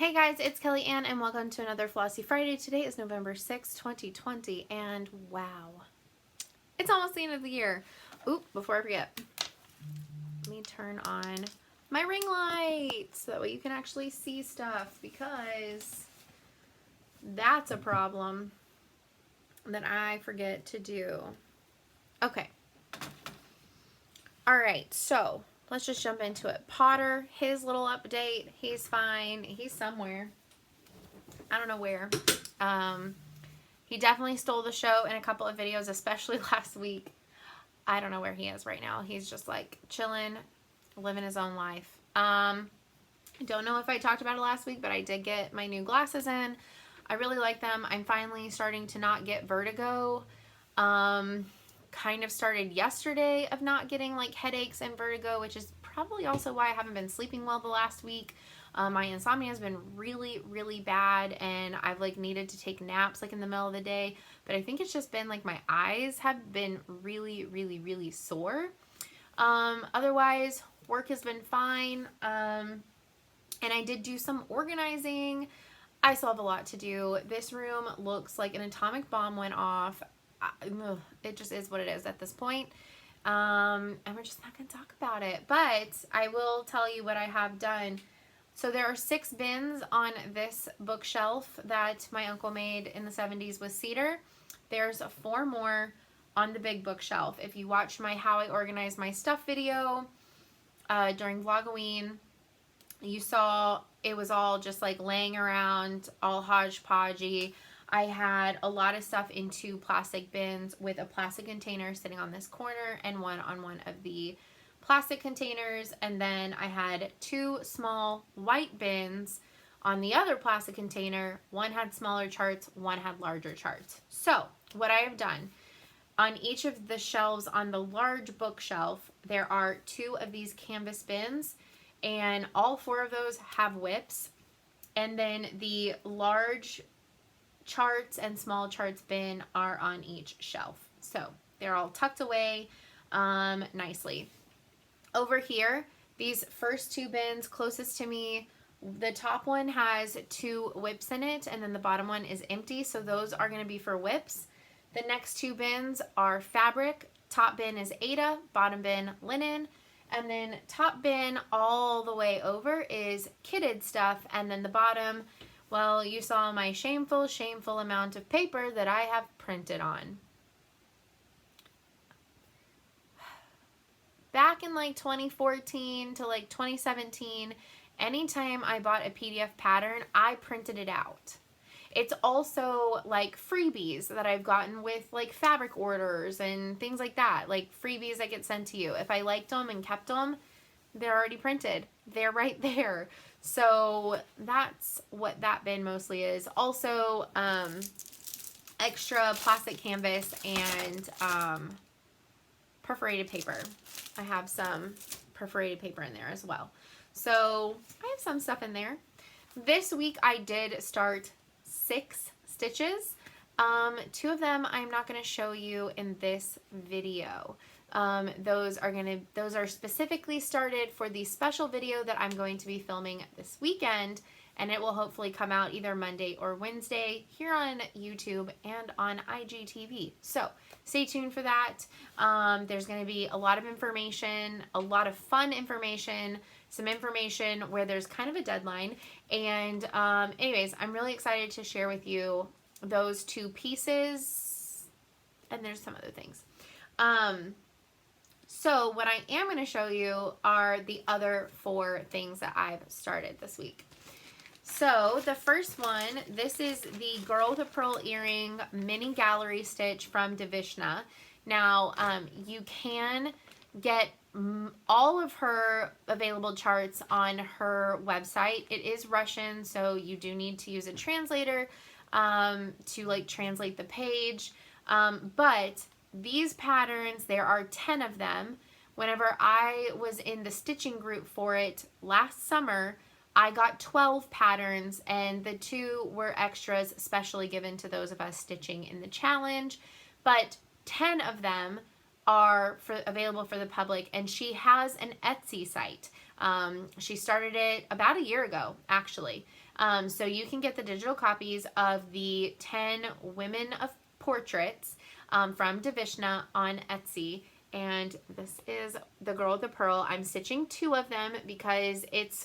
Hey guys, it's Kelly Ann and welcome to another Flossy Friday. Today is November 6th, 2020 and wow, it's almost the end of the year. Oop, before I forget, let me turn on my ring light so that way you can actually see stuff because that's a problem that I forget to do. Okay. Alright, so let's just jump into it. Potter, his little update, he's fine. He's somewhere. I don't know where. He definitely stole the show in a couple of videos, especially last week. I don't know where he is right now. He's just like chilling, living his own life. I don't know if I talked about it last week, but I did get my new glasses in. I really like them. I'm finally starting to not get vertigo. Kind of started yesterday of not getting like headaches and vertigo, which is probably also why I haven't been sleeping well the last week. My insomnia has been really bad and I've like needed to take naps like in the middle of the day, but I think it's just been like my eyes have been really sore. Otherwise work has been fine. And I did do some organizing. I still have a lot to do. This room looks like an atomic bomb went off. It just is what it is at this point. And we're just not going to talk about it. But I will tell you what I have done. So there are 6 bins on this bookshelf that my uncle made in the 70s with cedar. There's 4 more on the big bookshelf. If you watch my How I Organize My Stuff video during Vlogoween, you saw it was all just like laying around, all hodgepodgey. I had a lot of stuff in 2 plastic bins with a plastic container sitting on this corner and one on one of the plastic containers, and then I had 2 small white bins on the other plastic container. One had smaller charts, one had larger charts. So what I have done, on each of the shelves on the large bookshelf, there are 2 of these canvas bins, and all 4 of those have whips, and then the large charts and small charts bin are on each shelf. So they're all tucked away nicely. Over here, these first 2 bins closest to me, the top one has 2 whips in it and then the bottom one is empty, so those are going to be for whips. The next 2 bins are fabric. Top bin is Aida, bottom bin linen, and then top bin all the way over is kitted stuff, and then the bottom, well, you saw my shameful amount of paper that I have printed on. Back in like 2014 to like 2017, anytime I bought a PDF pattern, I printed it out. It's also like freebies that I've gotten with like fabric orders and things like that, like freebies that get sent to you. If I liked them and kept them, they're already printed. They're right there. So that's what that bin mostly is. Also, extra plastic canvas and perforated paper. I have some perforated paper in there as well. So I have some stuff in there. This week I did start 6 stitches. 2 of them I'm not going to show you in this video. Those are specifically started for the special video that I'm going to be filming this weekend, and it will hopefully come out either Monday or Wednesday here on YouTube and on IGTV. So stay tuned for that. There's going to be a lot of information, a lot of fun information, some information where there's kind of a deadline. And anyways, I'm really excited to share with you those 2 pieces, and there's some other things. So what I am going to show you are the other 4 things that I've started this week. So the first one, this is the Girl with a Pearl Earring mini gallery stitch from Devishna. Now, you can get all of her available charts on her website. It is Russian, so you do need to use a translator to like translate the page. But these patterns, there are 10 of them. Whenever I was in the stitching group for it last summer, I got 12 patterns, and the 2 were extras specially given to those of us stitching in the challenge. But 10 of them are available for the public, and she has an Etsy site. She started it about a year ago, actually. So you can get the digital copies of the 10 Women of Portraits from Devishna on Etsy. And this is the Girl with the Pearl. I'm stitching 2 of them because it's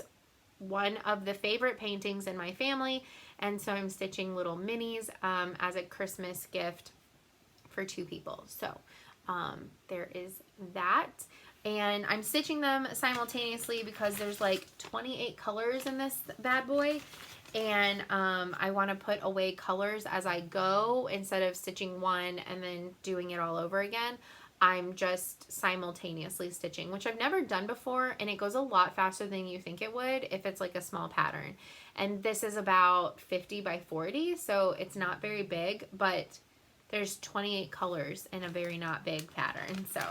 one of the favorite paintings in my family. And so I'm stitching little minis as a Christmas gift for 2 people. So there is that. And I'm stitching them simultaneously because there's like 28 colors in this bad boy. And I want to put away colors as I go instead of stitching one and then doing it all over again. I'm just simultaneously stitching, which I've never done before, and it goes a lot faster than you think it would if it's like a small pattern. And this is about 50 by 40, so it's not very big, but there's 28 colors in a very not big pattern. So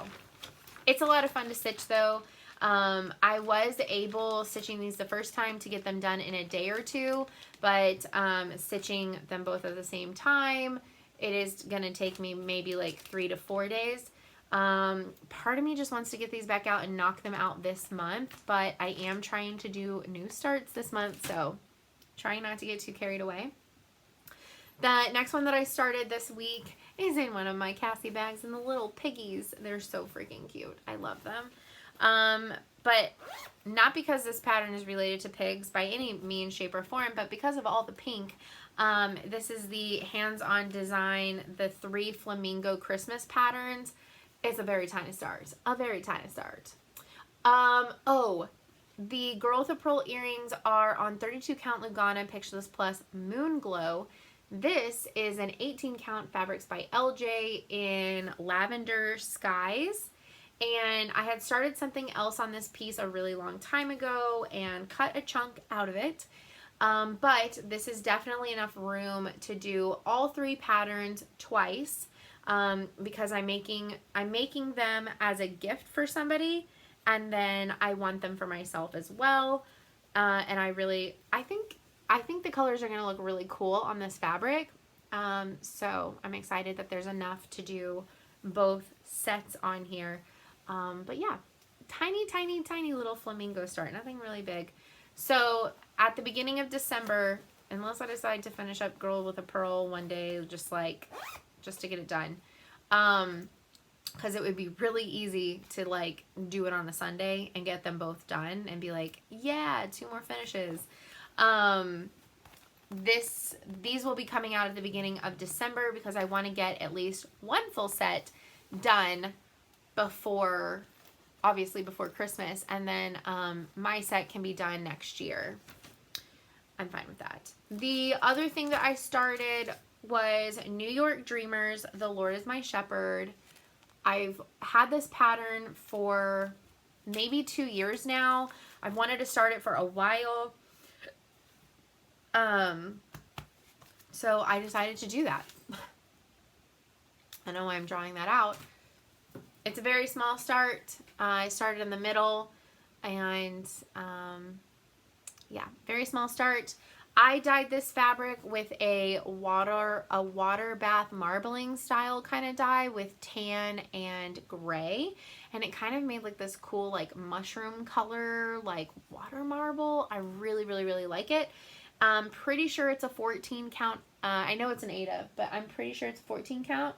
it's a lot of fun to stitch though. I was able, stitching these the first time, to get them done in a day or 2, but stitching them both at the same time, it is going to take me maybe like 3 to 4 days. Part of me just wants to get these back out and knock them out this month, but I am trying to do new starts this month, so trying not to get too carried away. The next one that I started this week is in one of my Cassie bags, and the little piggies, they're so freaking cute. I love them. But not because this pattern is related to pigs by any means, shape, or form, but because of all the pink. This is the hands-on design, the 3 flamingo Christmas patterns. It's a very tiny start. A very tiny start. Oh, the Girl with the Pearl earrings are on 32 count Lugana Pictureless Plus Moon Glow. This is an 18 count Fabrics by LJ in Lavender Skies. And I had started something else on this piece a really long time ago and cut a chunk out of it. But this is definitely enough room to do all 3 patterns twice. Because I'm making them as a gift for somebody, and then I want them for myself as well. And I think the colors are going to look really cool on this fabric. So I'm excited that there's enough to do both sets on here. But yeah, tiny, tiny, tiny little flamingo start. Nothing really big. So at the beginning of December, unless I decide to finish up Girl with a Pearl one day, just to get it done, because it would be really easy to like do it on a Sunday and get them both done and be like, yeah, 2 more finishes. These will be coming out at the beginning of December because I want to get at least 1 full set done before Christmas, and then my set can be done next year. I'm fine with that. The other thing that I started was New York Dreamers, The Lord is My Shepherd. I've had this pattern for maybe 2 years now. I've wanted to start it for a while. So I decided to do that. I know why I'm drawing that out. It's a very small start. I started in the middle, and yeah, very small start. I dyed this fabric with a water bath marbling style kind of dye with tan and gray, and it kind of made like this cool like mushroom color, like water marble. I really, really, really like it. I'm pretty sure it's a 14 count. I know it's an Ada, but I'm pretty sure it's a 14 count.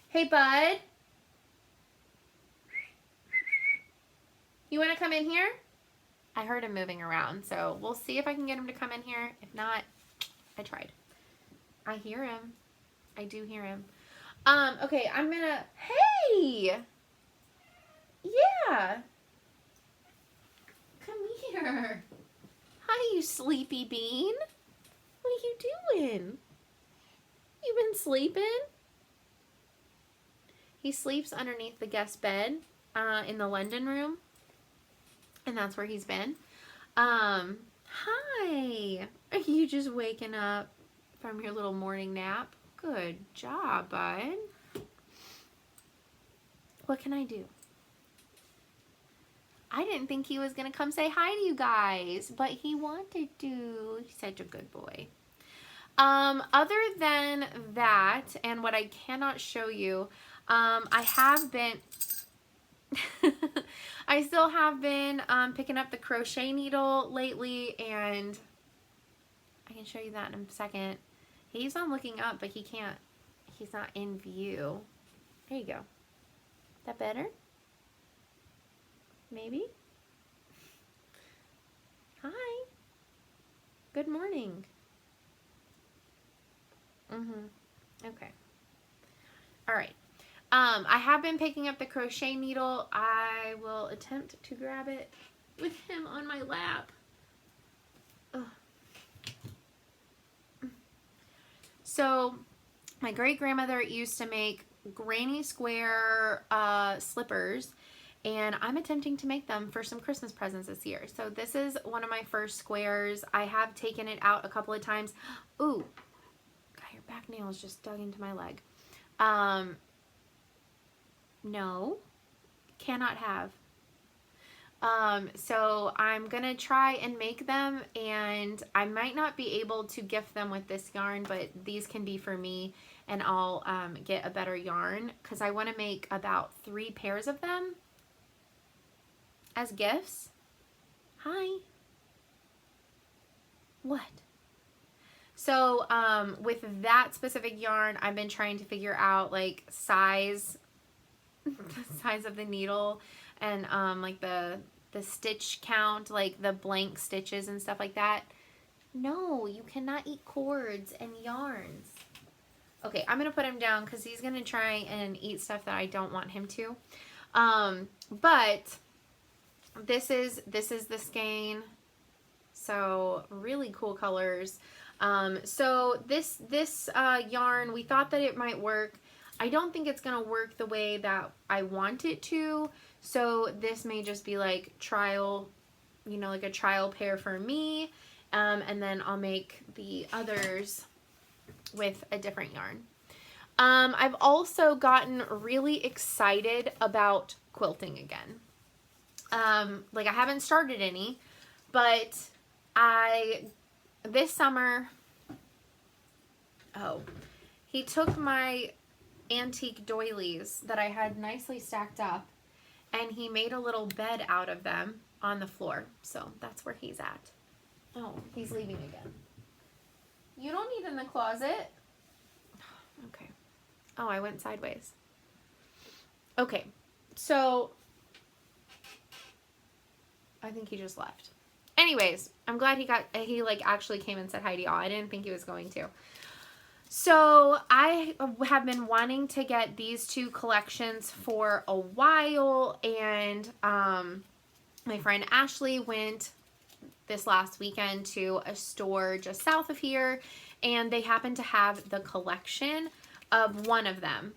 Hey, bud. You want to come in here? I heard him moving around, so we'll see if I can get him to come in here. If not, I tried. I hear him. I do hear him. Okay, I'm gonna... Hey! Yeah! Come here. Hi, you sleepy bean. What are you doing? You been sleeping? He sleeps underneath the guest bed in the London room. And that's where he's been. Hi. Are you just waking up from your little morning nap? Good job, bud. What can I do? I didn't think he was going to come say hi to you guys, but he wanted to. He's such a good boy. Other than that, and what I cannot show you, I have been... I still have been picking up the crochet needle lately, and can show you that in a second. He's on looking up, but he's not in view. There you go. That better? Maybe? Hi. Good morning. Okay. All right. I have been picking up the crochet needle. I will attempt to grab it with him on my lap. Ugh. So, my great-grandmother used to make granny square slippers, and I'm attempting to make them for some Christmas presents this year. So this is one of my first squares. I have taken it out a couple of times. Ooh, God, your back nail is just dug into my leg. No, cannot have. So I'm gonna try and make them, and I might not be able to gift them with this yarn, but these can be for me, and I'll get a better yarn because I want to make about 3 pairs of them as gifts. Hi. What? So with that specific yarn, I've been trying to figure out like size, the size of the needle, and like the stitch count, like the blank stitches and stuff like that. No, you cannot eat cords and yarns. Okay, I'm gonna put him down because he's gonna try and eat stuff that I don't want him to. But this is the skein. So really cool colors. So this yarn, we thought that it might work. I don't think it's gonna work the way that I want it to. So this may just be like trial, you know, like a trial pair for me. And then I'll make the others with a different yarn. I've also gotten really excited about quilting again. Like I haven't started any, but this summer, he took my antique doilies that I had nicely stacked up, and he made a little bed out of them on the floor. So that's where he's at. Oh, he's leaving again. You don't eat in the closet. Okay. Oh, I went sideways. Okay. So I think he just left. Anyways, I'm glad he like actually came and said hi to y'all. I didn't think he was going to. So I have been wanting to get these 2 collections for a while, and my friend Ashley went this last weekend to a store just south of here, and they happened to have the collection of one of them,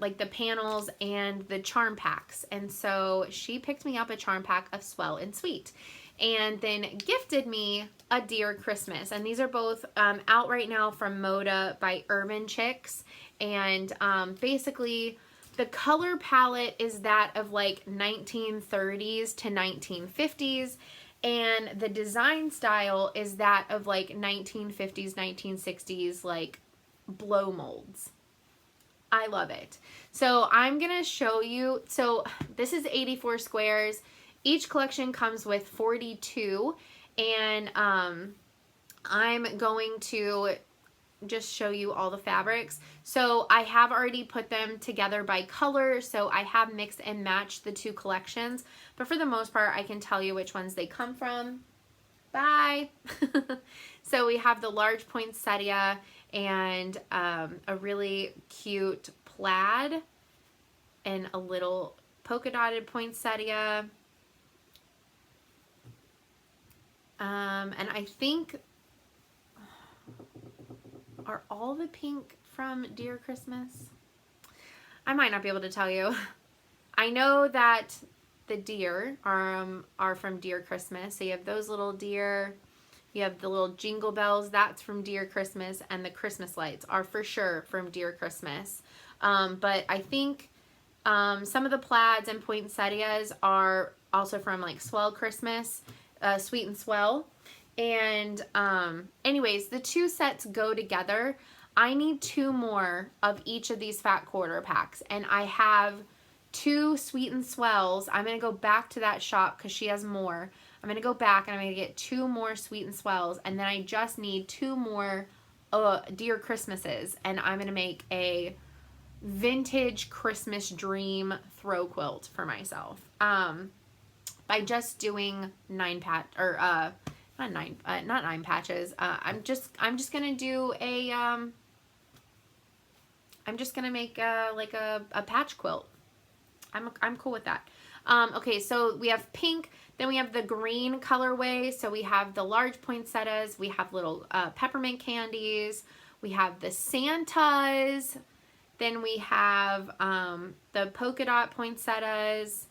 like the panels and the charm packs. And so she picked me up a charm pack of Swell and Sweet, and then gifted me a Dear Christmas. And these are both out right now from Moda by Urban Chicks. And basically the color palette is that of like 1930s to 1950s. And the design style is that of like 1950s, 1960s, like blow molds. I love it. So I'm going to show you. So this is 84 squares. Each collection comes with 42, and I'm going to just show you all the fabrics. So I have already put them together by color, so I have mixed and matched the 2 collections, but for the most part I can tell you which ones they come from. Bye! So we have the large poinsettia and a really cute plaid and a little polka dotted poinsettia. And I think, are all the pink from Dear Christmas? I might not be able to tell you. I know that the deer are from Dear Christmas. So you have those little deer, you have the little jingle bells, that's from Dear Christmas, and the Christmas lights are for sure from Dear Christmas. But I think some of the plaids and poinsettias are also from like Swell Christmas, Sweet and Swell. And anyways, the 2 sets go together. I need 2 more of each of these fat quarter packs, and I have 2 Sweet and Swells. I'm going to go back to that shop because she has more. I'm I'm going to go back and I'm going to get 2 more Sweet and Swells, and then I just need 2 more Dear Christmases, and I'm going to make a vintage Christmas dream throw quilt for myself. By just doing 9 patch, or not 9 patches. I'm just gonna do a I'm just gonna make like a patch quilt. I'm cool with that. Okay, so we have pink, then we have the green colorway. So we have the large poinsettias, we have little peppermint candies, we have the Santas, then we have the polka dot poinsettias.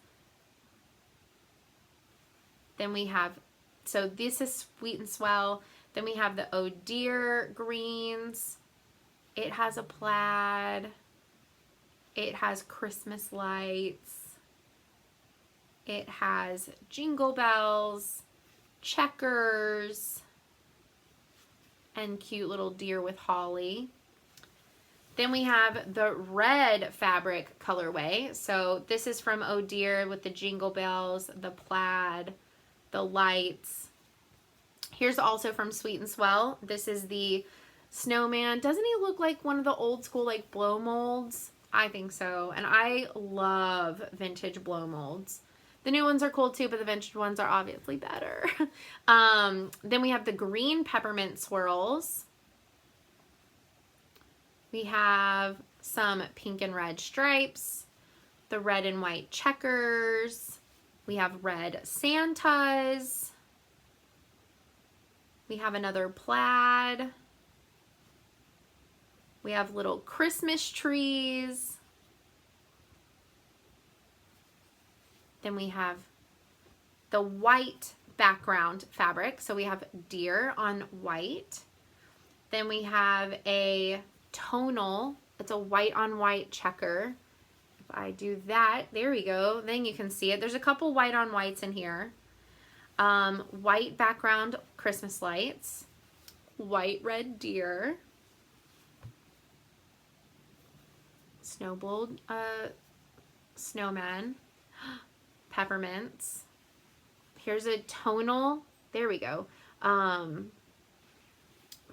Then we have, so this is Sweet and Swell. Then we have the Oh Dear greens. It has a plaid. It has Christmas lights. It has jingle bells, checkers, and cute little deer with holly. Then we have the red fabric colorway. So this is from Oh Dear with the jingle bells, the plaid, the lights. Here's also from Sweet and Swell. This is the snowman. Doesn't he look like one of the old school like blow molds? I think so. And I love vintage blow molds. The new ones are cool too, but the vintage ones are obviously better. Then we have the green peppermint swirls. We have some pink and red stripes, the red and white checkers. We have red Santas. We have another plaid. We have little Christmas trees. Then we have the white background fabric. So we have deer on white. Then we have a tonal. It's a white on white checker. If I do that, there we go. Then you can see it. There's a couple white on whites in here. White background Christmas lights. White red deer. Snowball snowman. Peppermints. Here's a tonal. There we go.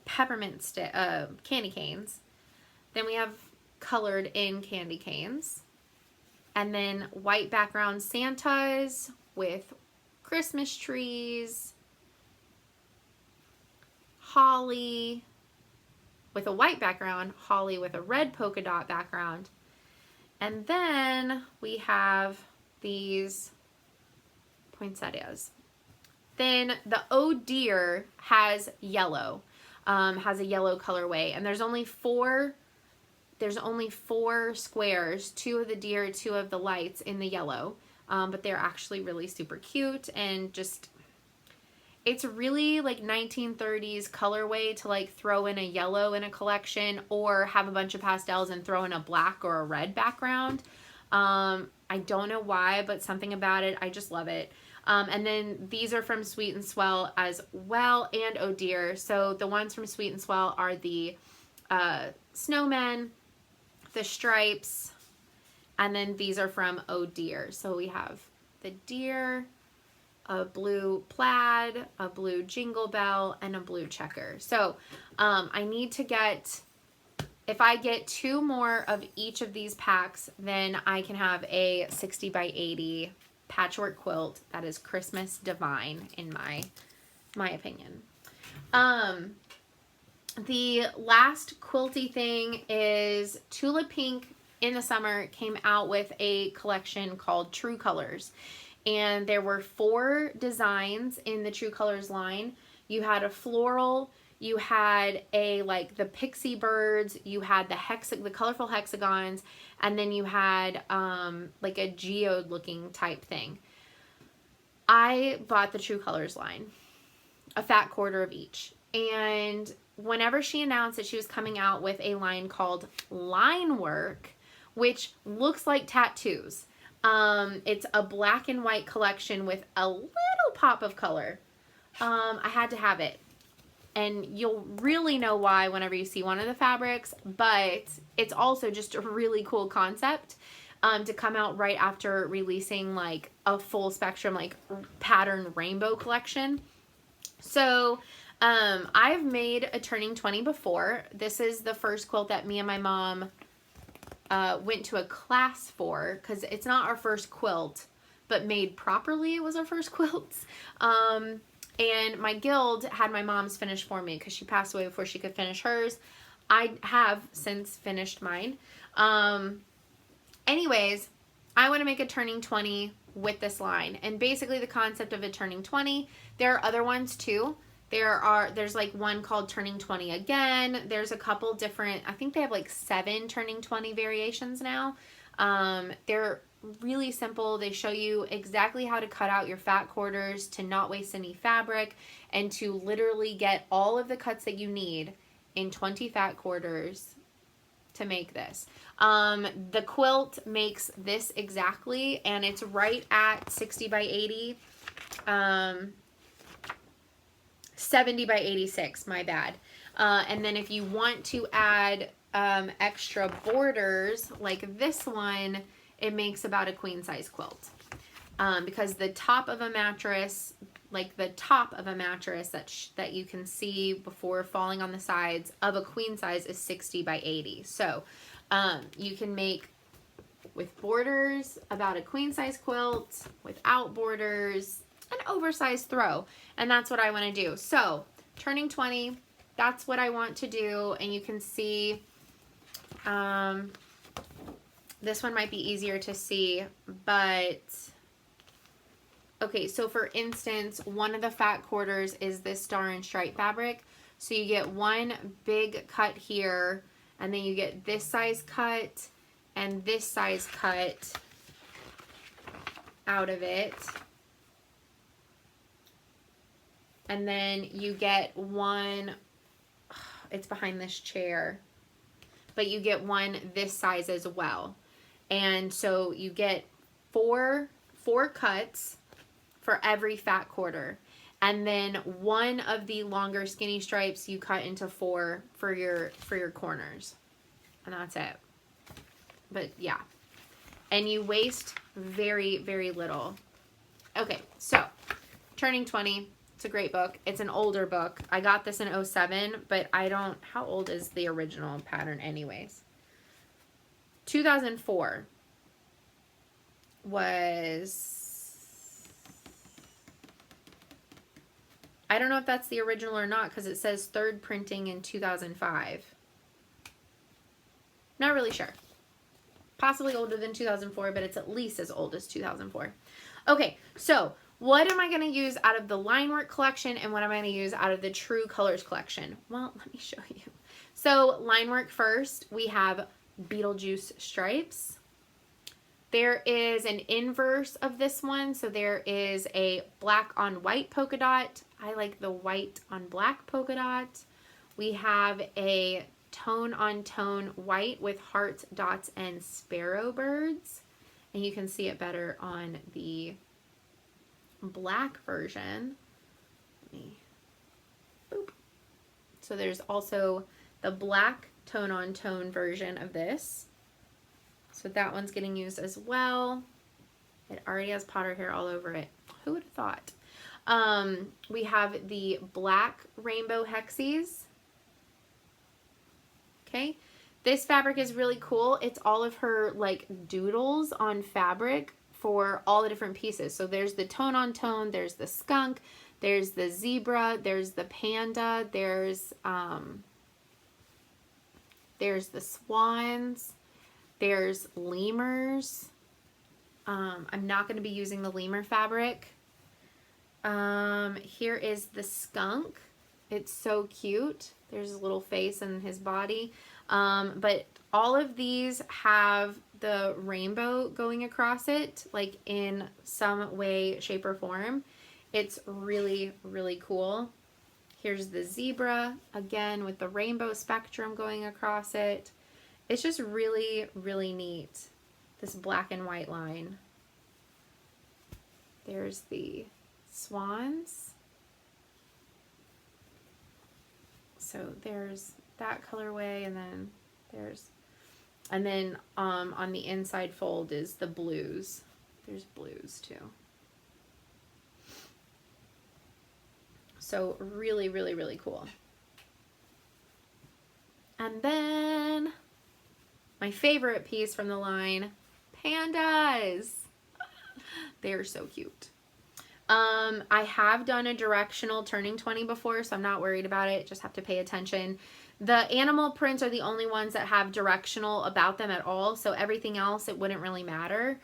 Peppermint candy canes. Then we have colored in candy canes. And then white background Santas with Christmas trees. Holly with a white background. Holly with a red polka dot background. And then we have these poinsettias. Then the Oh Dear has yellow. Has a yellow colorway. And there's only four squares, 2 of the deer, 2 of the lights in the yellow, but they're actually really super cute, and just, it's really like 1930s colorway to like throw in a yellow in a collection, or have a bunch of pastels and throw in a black or a red background. I don't know why, but something about it, I just love it. And then these are from Sweet and Swell as well, and Oh Dear. So the ones from Sweet and Swell are the snowmen, the stripes, and then these are from Oh Dear. So we have the deer, a blue plaid, a blue jingle bell, and a blue checker. So I need to get, if I get 2 more of each of these packs, then I can have a 60 by 80 patchwork quilt that is Christmas divine in my opinion. The last quilty thing is Tula Pink in the summer came out with a collection called True Colors. And there were 4 designs in the True Colors line. You had a floral, you had a like the pixie birds, you had the colorful hexagons, and then you had like a geode looking type thing. I bought the True Colors line, a fat quarter of each. And whenever she announced that she was coming out with a line called Line Work, which looks like tattoos. It's a black and white collection with a little pop of color. I had to have it. And you'll really know why whenever you see one of the fabrics, but it's also just a really cool concept. to come out right after releasing like a full spectrum, like pattern rainbow collection. So I've made a turning 20 before. This is the first quilt that me and my mom went to a class for, because it's not our first quilt, but made properly it was our first quilt. And my guild had my mom's finished for me because she passed away before she could finish hers. I have since finished mine. Anyways, I want to make a turning 20 with this line. And basically the concept of a turning 20, there are other ones too. There's like one called turning 20 again. There's a couple different, I think they have like 7 turning 20 variations now. They're really simple. They show you exactly how to cut out your fat quarters to not waste any fabric and to literally get all of the cuts that you need in 20 fat quarters to make this. The quilt makes this exactly, and it's right at 60 by 80. 70 by 86, my bad. And then if you want to add extra borders like this one, it makes about a queen size quilt. Because the top of a mattress, like the top of a mattress that you can see before falling on the sides of a queen size is 60 by 80. So you can make with borders about a queen size quilt, without borders, an oversized throw. And that's what I want to do. So turning 20, that's what I want to do. And you can see this one might be easier to see, but okay, so for instance, one of the fat quarters is this star and stripe fabric. So you get one big cut here, and then you get this size cut and this size cut out of it. And then you get one, it's behind this chair, but you get one this size as well. And so you get four cuts for every fat quarter. And then one of the longer skinny stripes you cut into 4 for your corners. And that's it. But yeah. And you waste very, very little. Okay, so Turning 20. It's a great book. It's an older book. I got this in 07, but I don't, how old is the original pattern anyways? 2004 was, I don't know if that's the original or not because it says third printing in 2005. Not really sure. Possibly older than 2004, but it's at least as old as 2004. Okay, so what am I going to use out of the line work collection and what am I going to use out of the True Colors collection? Well, let me show you. So line work first, we have Beetlejuice stripes. There is an inverse of this one. So there is a black on white polka dot. I like the white on black polka dot. We have a tone on tone white with hearts, dots, and sparrow birds. And you can see it better on the black version. Boop. So there's also the black tone on tone version of this. So that one's getting used as well. It already has potter hair all over it. Who would have thought? We have the black rainbow hexies. Okay. This fabric is really cool. It's all of her like doodles on fabric for all the different pieces. So there's the tone on tone, there's the skunk, there's the zebra, there's the panda, there's the swans, there's lemurs. I'm not going to be using the lemur fabric. Here is the skunk. It's so cute. There's a little face and his body. But all of these have the rainbow going across it, like in some way, shape, or form. It's really, really cool. Here's the zebra, again, with the rainbow spectrum going across it. It's just really, really neat, this black and white line. There's the swans. So there's that colorway, and then there's And then on the inside fold is the blues. There's blues too. So really, really, really cool. And then my favorite piece from the line, pandas. They are so cute. I have done a directional turning 20 before, so I'm not worried about it. Just have to pay attention. The animal prints are the only ones that have directional about them at all, so everything else, it wouldn't really matter.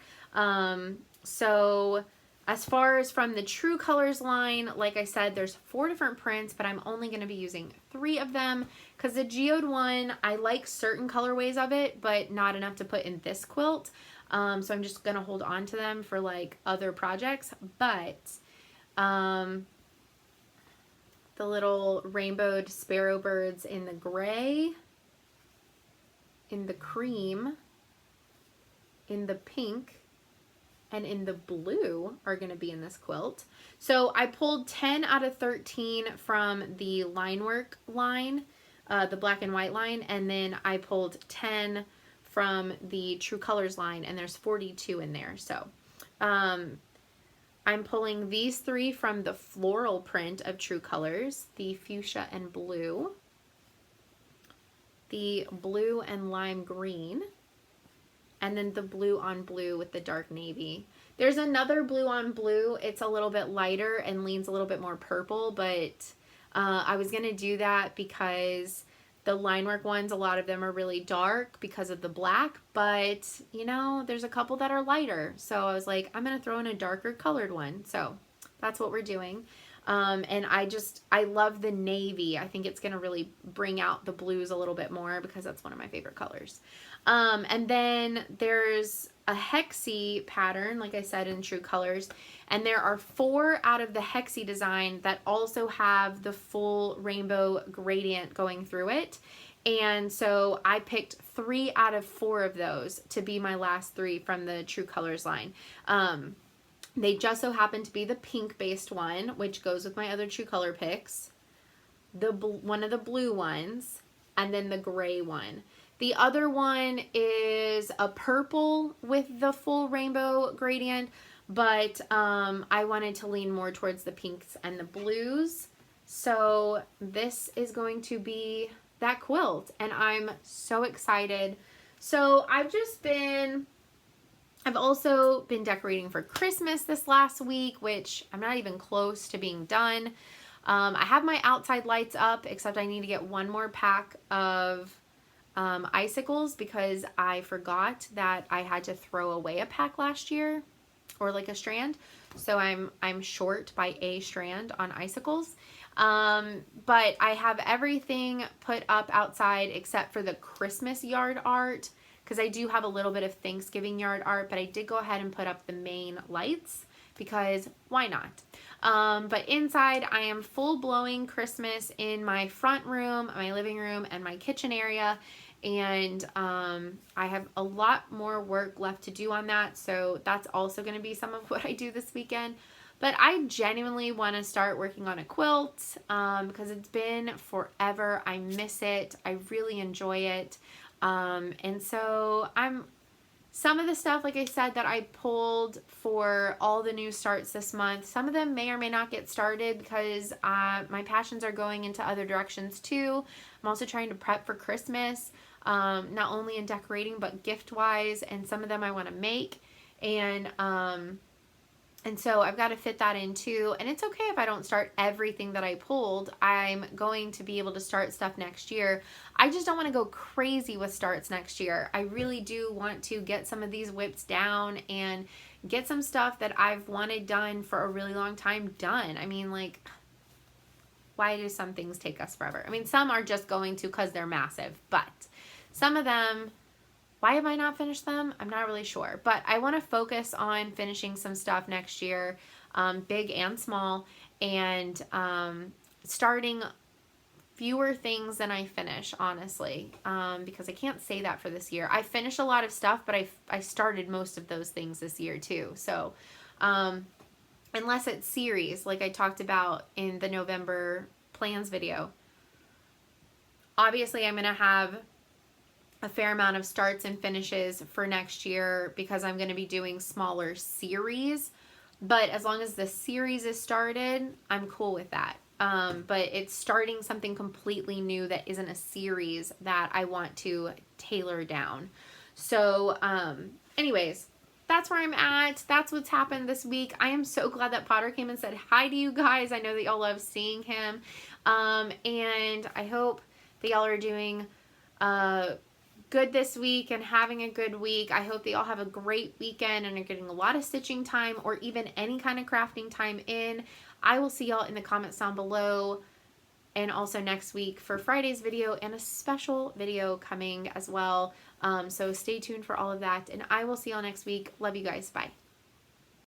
So as far as from the True Colors line, like I said, there's 4 different prints, but I'm only going to be using 3 of them because the geode one, I like certain colorways of it, but not enough to put in this quilt. So I'm just going to hold on to them for like other projects, but the little rainbowed sparrow birds in the gray, in the cream, in the pink, and in the blue are going to be in this quilt. So I pulled 10 out of 13 from the line work line, the black and white line, and then I pulled 10 from the True Colors line, and there's 42 in there. So I'm pulling these 3 from the floral print of True Colors, the fuchsia and blue, the blue and lime green, and then the blue on blue with the dark navy. There's another blue on blue. It's a little bit lighter and leans a little bit more purple, but I was going to do that because the line work ones, a lot of them are really dark because of the black, but you know, there's a couple that are lighter. So I was like, I'm going to throw in a darker colored one. So that's what we're doing. And I love the navy. I think it's going to really bring out the blues a little bit more because that's one of my favorite colors. And then there's a hexie pattern, like I said, in True Colors. And there are 4 out of the hexie design that also have the full rainbow gradient going through it. And so I picked 3 out of 4 of those to be my last 3 from the True Colors line. They just so happen to be the pink based one, which goes with my other True Color picks, one of the blue ones, and then the gray one. The other one is a purple with the full rainbow gradient, but I wanted to lean more towards the pinks and the blues. So this is going to be that quilt, and I'm so excited. So I've also been decorating for Christmas this last week, which I'm not even close to being done. I have my outside lights up, except I need to get one more pack of icicles because I forgot that I had to throw away a pack last year, or like a strand. So I'm short by a strand on icicles. But I have everything put up outside except for the Christmas yard art, because I do have a little bit of Thanksgiving yard art, but I did go ahead and put up the main lights because why not? But inside I am full blowing Christmas in my front room, my living room, and my kitchen area. And I have a lot more work left to do on that. So that's also going to be some of what I do this weekend. But I genuinely want to start working on a quilt because it's been forever. I miss it. I really enjoy it. And so some of the stuff, like I said, that I pulled for all the new starts this month, some of them may or may not get started because my passions are going into other directions too. I'm also trying to prep for Christmas, not only in decorating, but gift-wise, and some of them I want to make. And so I've got to fit that in too. And it's okay if I don't start everything that I pulled. I'm going to be able to start stuff next year. I just don't want to go crazy with starts next year. I really do want to get some of these whips down and get some stuff that I've wanted done for a really long time done. I mean, like, why do some things take us forever? I mean, some are just going to because they're massive, but some of them, why have I not finished them? I'm not really sure, but I want to focus on finishing some stuff next year, big and small, and starting fewer things than I finish, honestly, because I can't say that for this year. I finished a lot of stuff, but I started most of those things this year too. So unless it's series, like I talked about in the November plans video, obviously I'm going to have a fair amount of starts and finishes for next year because I'm going to be doing smaller series. But as long as the series is started, I'm cool with that. But it's starting something completely new that isn't a series that I want to tailor down. So, anyways, that's where I'm at. That's what's happened this week. I am so glad that Potter came and said hi to you guys. I know that y'all love seeing him. And I hope that y'all are doing good this week and having a good week. I hope that y'all have a great weekend and are getting a lot of stitching time or even any kind of crafting time in. I will see y'all in the comments down below and also next week for Friday's video and a special video coming as well. So stay tuned for all of that, and I will see y'all next week. Love you guys. Bye.